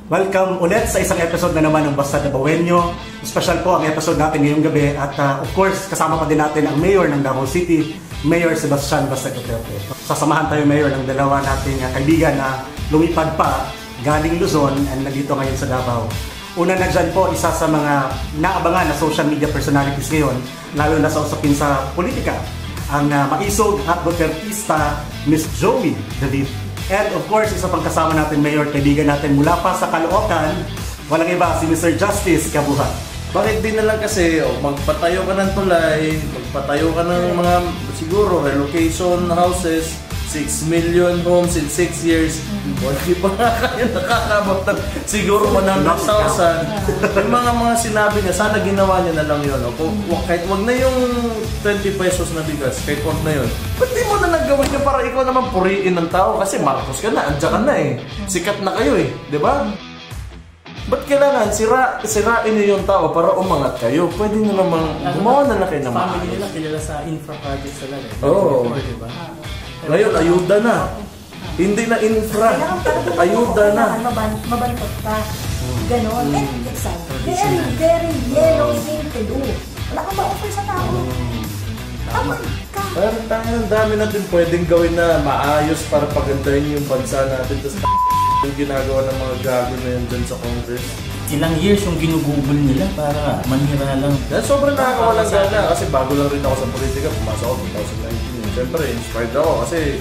Welcome ulit sa isang episode na naman ng Basta Dabawenyo. Special po ang episode natin ngayong gabi at of course kasama pa din natin ang Mayor ng Davao City, Mayor Sebastian Baste Duterte. Sasamahan tayo Mayor ng dalawa nating kaibigan na lumipad pa galing Luzon and nandito ngayon sa Davao. Una na dyan po, isa sa mga naabangan na social media personalities ngayon, lalo na sa usapin sa politika, ang maisog at Dutertista Miss Joey David. And of course, isa pang kasama natin, Mayor, kaibigan natin mula pa sa Caloocan, walang iba, si Mr. Justice Kabuhat. Bakit di na lang kasi, magpatayo ka ng tulay, magpatayo ka ng mga, siguro, relocation houses, 6 million homes in 6 years. Hindi pa nga kayo nakakabot ng siguro 100,000. Yung mga sinabi niya, sana ginawa niya na lang yun. Kahit wag na yung 20 pesos na bigas, kahit wag na yun. Ba't di mo na nagawin yun para ikaw naman puriin ng tao? Kasi Marcos ka na, andyan ka na eh. Sikat na kayo eh, di ba? Ba't kailangan sirain niyo yung tao para umangat kayo? Pwede nyo namang gumawa na lang kayo naman. Family nila kilala sa infra projects sila eh. Oo. Diba? Ngayon, ayuda na. Hindi na infra. Ayuda na. Mabantot ka. Ganon. Very yellow thing to do. Wala kang ma-offer sa tao. Tama ka. Pero ang dami natin pwedeng gawin na maayos para pagandahin yung bansa natin. Tapos yung ginagawa ng mga gago na yan dyan sa Congress. Ilang years yung ginugugol nila para manira lang. Sobrang nakakawalang gana kasi bago lang rin ako sa politika. Pumasok ako 2019. Siyempre, inspired ako kasi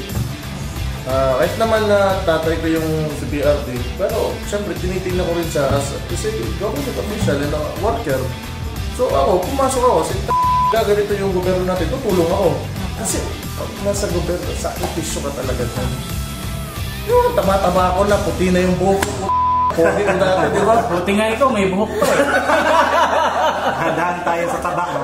kahit naman na tatay ko yung sa BRD, pero siyempre tinitingnan ko rin siya as government official and worker. So ako, pumasok ako kasi ganito yung gobyerno natin, tutulong ako. Kasi pag nasa gobyerno, sakripisyo ka talaga. Yung taba-taba ako na, puti na yung buhok ko. Pogi ko dati, di ba? Puti nga ikaw, may buhok to eh. Handaan tayo sa taba.